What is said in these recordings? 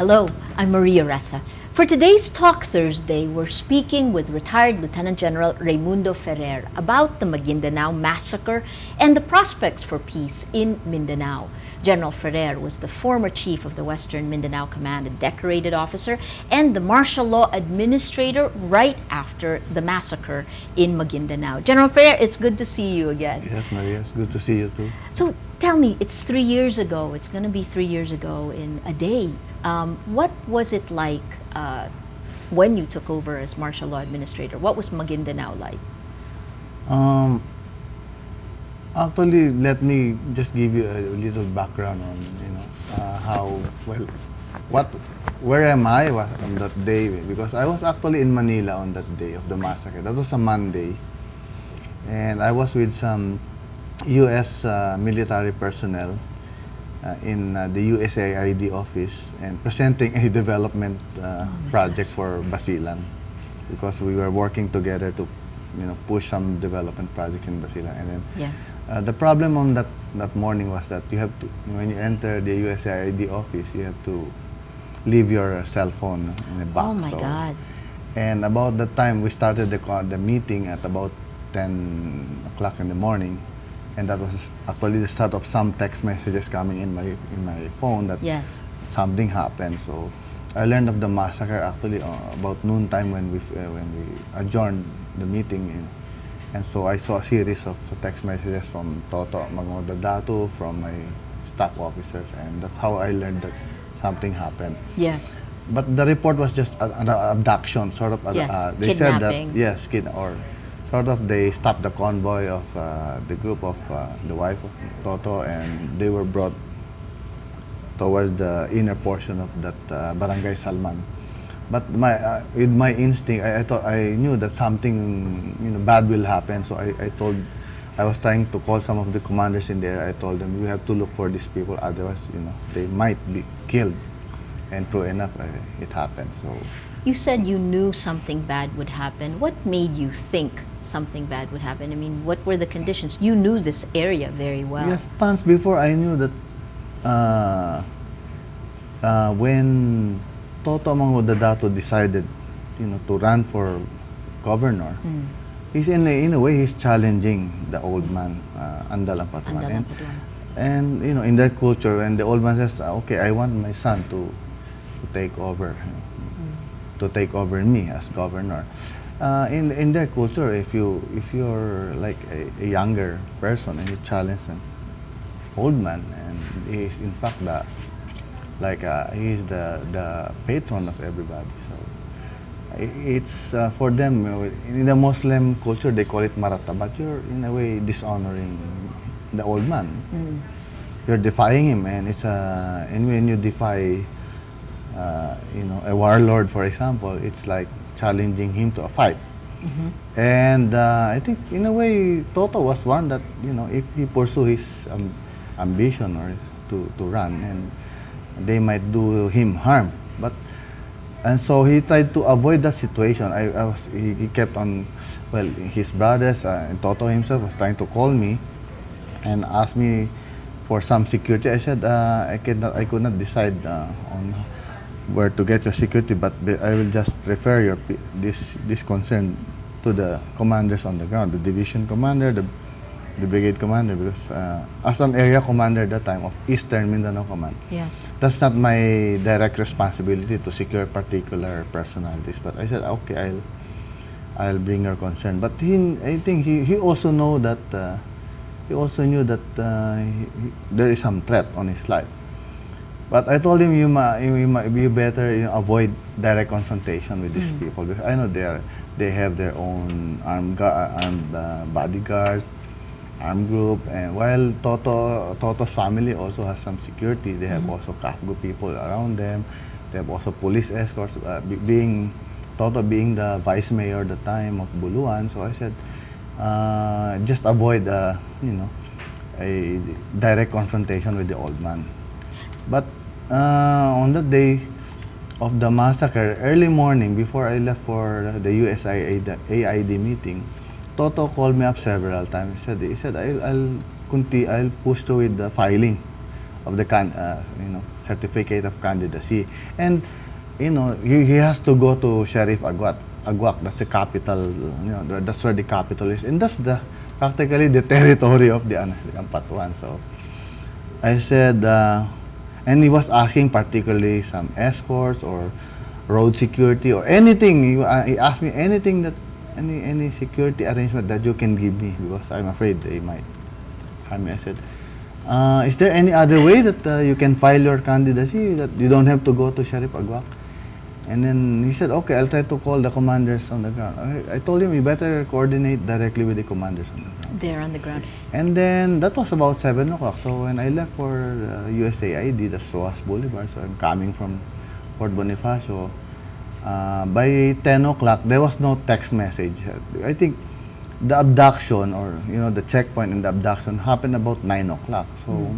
Hello, I'm Maria Ressa. For today's Talk Thursday, we're speaking with retired Lieutenant General Raimundo Ferrer about the Maguindanao Massacre and the prospects for peace in Mindanao. General Ferrer was the former chief of the Western Mindanao Command, a decorated officer, and the martial law administrator right after the massacre in Maguindanao. General Ferrer, it's good to see you again. Yes, Maria, it's good to see you too. So tell me, it's 3 years ago, it's going to be 3 years ago in a day. What was it like when you took over as martial law administrator? What was Maguindanao like? Actually, let me just give you a little background on, where am I on that day? Because I was actually in Manila on that day of the massacre. That was a Monday, and I was with some U.S. Military personnel in the USAID office and presenting a development project for Basilan, because we were working together to push some development project in Basilan. And then Yes. the problem on that morning was that you have to, when you enter the USAID office, you have to leave your cell phone in a box. Oh my God. And about that time, we started the meeting at about 10 o'clock in the morning. And that was actually the start of some text messages coming in my phone that Yes. something happened. So I learned of the massacre actually about noontime when we adjourned the meeting, and so I saw a series of text messages from Toto Maguindanao, from my staff officers, and that's how I learned that something happened. Yes. But the report was just an abduction, sort of. Yes. They said that Kidnapping. or sort of they stopped the convoy of the group of the wife of Toto, and they were brought towards the inner portion of that Barangay Salman. But with my instinct, I knew that something bad will happen. So I was trying to call some of the commanders in there. I told them, we have to look for these people, otherwise they might be killed. And true enough, it happened. So You said you knew something bad would happen. What made you think something bad would happen? I mean, what were the conditions? You knew this area very well. yes, months before, I knew that when Toto Maguindanao decided, to run for governor, he's in a way he's challenging the old man, Andalang Patuan. And in their culture, when the old man says, "Okay, I want my son to take over, to take over me as governor." In their culture, if you're like a younger person and you challenge an old man, and he's in fact he's the patron of everybody. So it's for them, in the Muslim culture they call it marata, but you're in a way dishonoring the old man. You're defying him, and and when you defy a warlord, for example, it's like challenging him to a fight. And I think in a way Toto was one that if he pursue his ambition or to run, and they might do him harm, and so he tried to avoid that situation. He kept on, his brothers and Toto himself was trying to call me and ask me for some security. I said I could not decide on where to get your security, but I will just refer this concern to the commanders on the ground, the division commander, the brigade commander, because as an area commander at that time of Eastern Mindanao Command, Yes. that's not my direct responsibility to secure particular personalities. But I said, okay, I'll bring your concern. But I think he also knew that there is some threat on his life. But I told him, you might be better avoid direct confrontation with these people, because I know they have their own armed bodyguards, armed group, and while Toto's family also has some security, they have also Kafgo people around them. They have also police escorts. Toto being the vice mayor at the time of Buluan, so I said, just avoid a direct confrontation with the old man. But on the day of the massacre, early morning, before I left for the USAID meeting, Toto called me up several times. He said, I'll push through with the filing of the certificate of candidacy. And he has to go to Sheriff Aguac. That's the capital. That's where the capital is, and that's practically the territory of the Ampatuan. So I said, and he was asking particularly some escorts or road security or anything. He asked me anything that any security arrangement that you can give me, because I'm afraid they might harm me. I said, is there any other way that you can file your candidacy, that you don't have to go to Sheriff Aguac? And then he said, okay, I'll try to call the commanders on the ground. I told him, you better coordinate directly with the commanders on the ground. There on the ground. And then that was about 7 o'clock. So when I left for USAID, that's Rojas Boulevard, so I'm coming from Fort Bonifacio. By 10 o'clock, there was no text message. I think the abduction, or the checkpoint and the abduction happened about 9 o'clock. So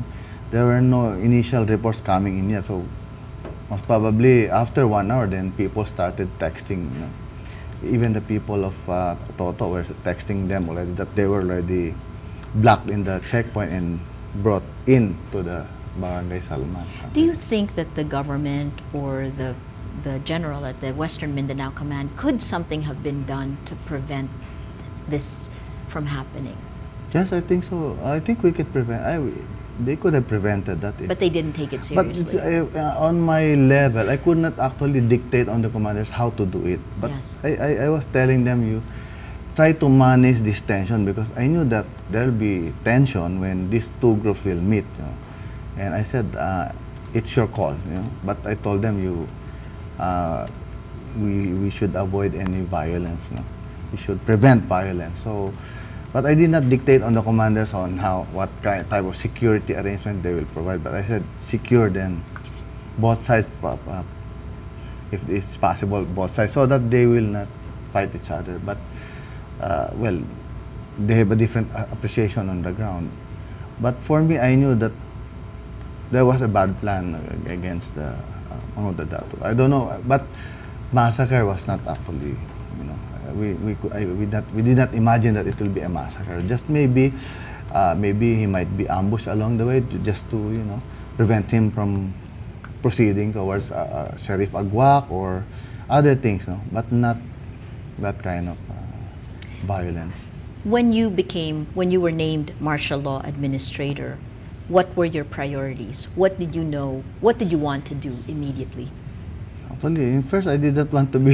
there were no initial reports coming in yet. So most probably after 1 hour, then people started texting. Even the people of Toto were texting them already that they were already blocked in the checkpoint and brought in to the Barangay Salman. Do you think that the government or the general at the Western Mindanao Command, could something have been done to prevent this from happening? Yes, I think so. I think we could prevent. They could have prevented that. But they didn't take it seriously. But on my level, I could not actually dictate on the commanders how to do it. But yes. I was telling them, you try to manage this tension, because I knew that there will be tension when these two groups will meet. And I said, it's your call. But I told them, we should avoid any violence. We should prevent violence. So. But I did not dictate on the commanders on what type of security arrangement they will provide. But I said, secure them, both sides, if it's possible, both sides, so that they will not fight each other. But, well, they have a different appreciation on the ground. But for me, I knew that there was a bad plan against the Manguda Datu. I don't know, but Massacre was not actually, we did not imagine that it will be a massacre. Just maybe he might be ambushed along the way, just to prevent him from proceeding towards Sheriff Aguac or other things, but not that kind of violence. When you were named martial law administrator, what were your priorities? What did you know? What did you want to do immediately? Actually, first I did not want to be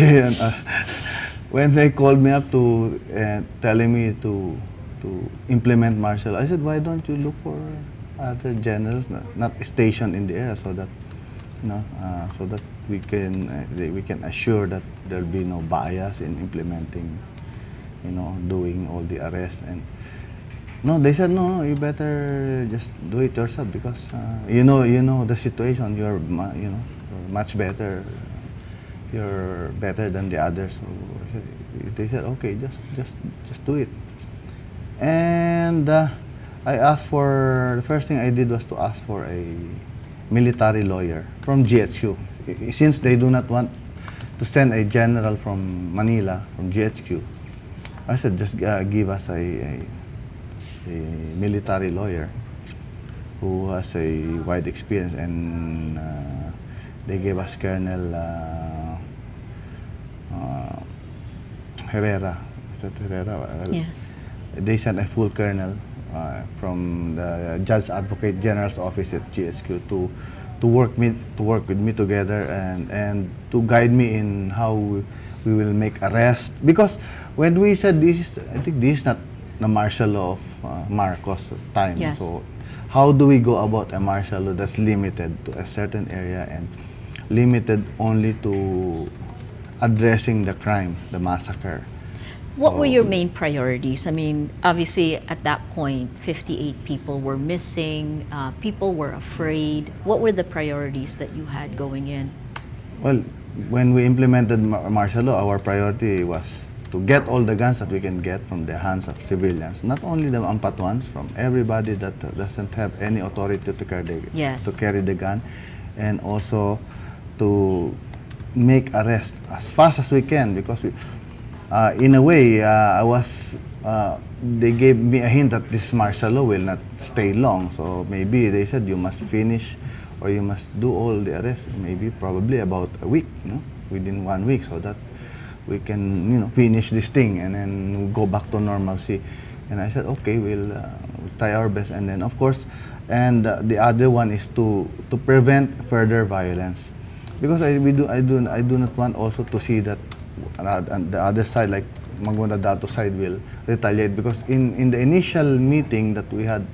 when they called me up to telling me to implement martial law, I said, why don't you look for other generals not stationed in the area, so that so that we can assure that there'll be no bias in implementing, doing all the arrests. And no, they said, no, you better just do it yourself, because you know the situation. You're much better. You're better than the others. So they said, okay, just do it. And I asked for, the first thing I did was to ask for a military lawyer from GHQ. Since they do not want to send a general from Manila, from GHQ, I said, just give us a military lawyer who has a wide experience. And they gave us Colonel Herrera. Is that Herrera? Yes. They sent a full colonel from the Judge Advocate General's office at GSQ to work with me together and to guide me in how we will make arrest. Because when we said I think this is not the martial law of Marcos time. Yes. So how do we go about a martial law that's limited to a certain area and limited only to addressing the crime, the massacre? What were your main priorities? I mean, obviously at that point, 58 people were missing, people were afraid. What were the priorities that you had going in? Well, when we implemented martial law, our priority was to get all the guns that we can get from the hands of civilians. Not only the Ampatuans, from everybody that doesn't have any authority to carry the gun, and also to make arrests as fast as we can, because in a way, I was they gave me a hint that this martial law will not stay long. So maybe they said you must finish or you must do all the arrests. Maybe probably about a week, within 1 week, so that we can finish this thing and then go back to normalcy. And I said, okay, we'll try our best. And then of course, and the other one is to prevent further violence, because I do not want also to see that the other side, like Maguindanao side, will retaliate, because in the initial meeting that we had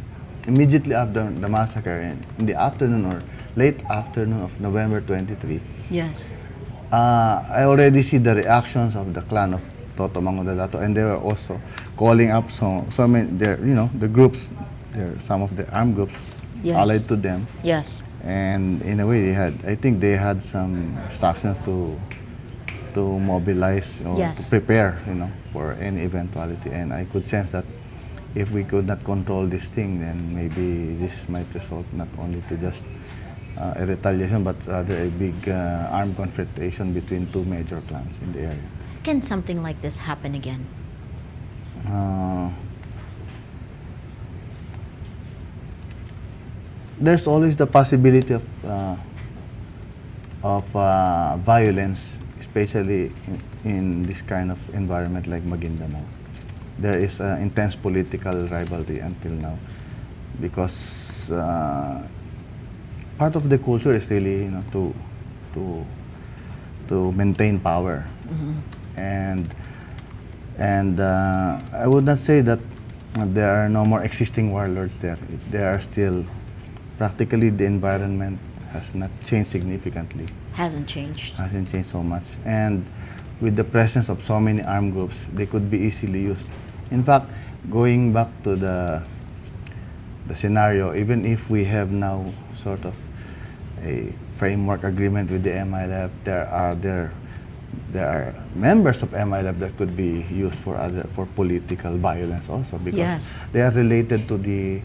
immediately after the massacre, in the afternoon or late afternoon of November 23, Yes. I already see the reactions of the clan of Toto Maguindanao, and they were also calling up so many, the groups, some of the armed groups Yes. allied to them, Yes. and in a way I think they had some instructions to mobilize or Yes. to prepare, for any eventuality. And I could sense that if we could not control this thing, then maybe this might result not only to just a retaliation, but rather a big armed confrontation between two major clans in the area. Can something like this happen again? There's always the possibility of violence, especially in this kind of environment like Maguindanao. There is intense political rivalry until now, because part of the culture is really to maintain power. And I would not say that there are no more existing warlords there. There are still, practically the environment has not changed significantly. Hasn't changed. Hasn't changed so much. And with the presence of so many armed groups, they could be easily used. In fact, going back to the scenario, even if we have now sort of a framework agreement with the MILF, there are members of MILF that could be used for political violence also, because Yes. they are related to the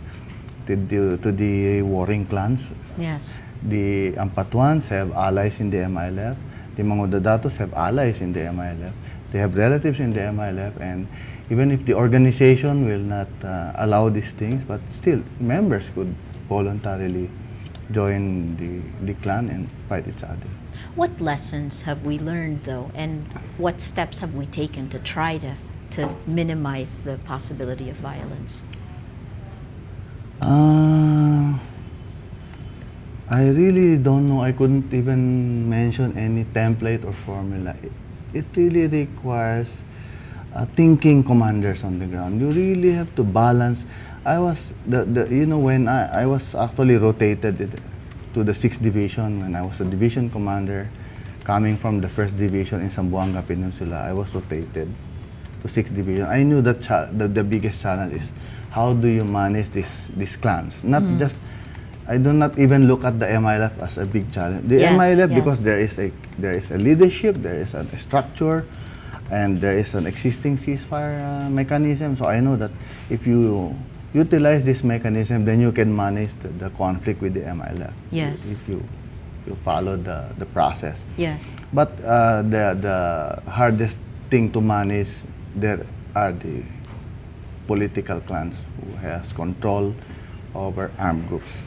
warring clans. Yes. The Ampatuans have allies in the MILF. The Mangudadatos have allies in the MILF. They have relatives in the MILF, and even if the organization will not allow these things, but still members could voluntarily join the clan and fight each other. What lessons have we learned, though, and what steps have we taken to try to minimize the possibility of violence? I really don't know. I couldn't even mention any template or formula. It really requires thinking commanders on the ground. You really have to balance. I was when I was actually rotated to the 6th Division, when I was a division commander coming from the 1st Division in Zamboanga Peninsula. I was rotated to 6th Division. I knew that the biggest challenge is how do you manage these clans? Not just, I do not even look at the MILF as a big challenge. The Yes, MILF, yes. because there is a leadership, there is a structure, and there is an existing ceasefire mechanism. So I know that if you utilize this mechanism, then you can manage the conflict with the MILF. Yes. If you follow the process. Yes. But the hardest thing to manage there are the political clans who has control over armed groups.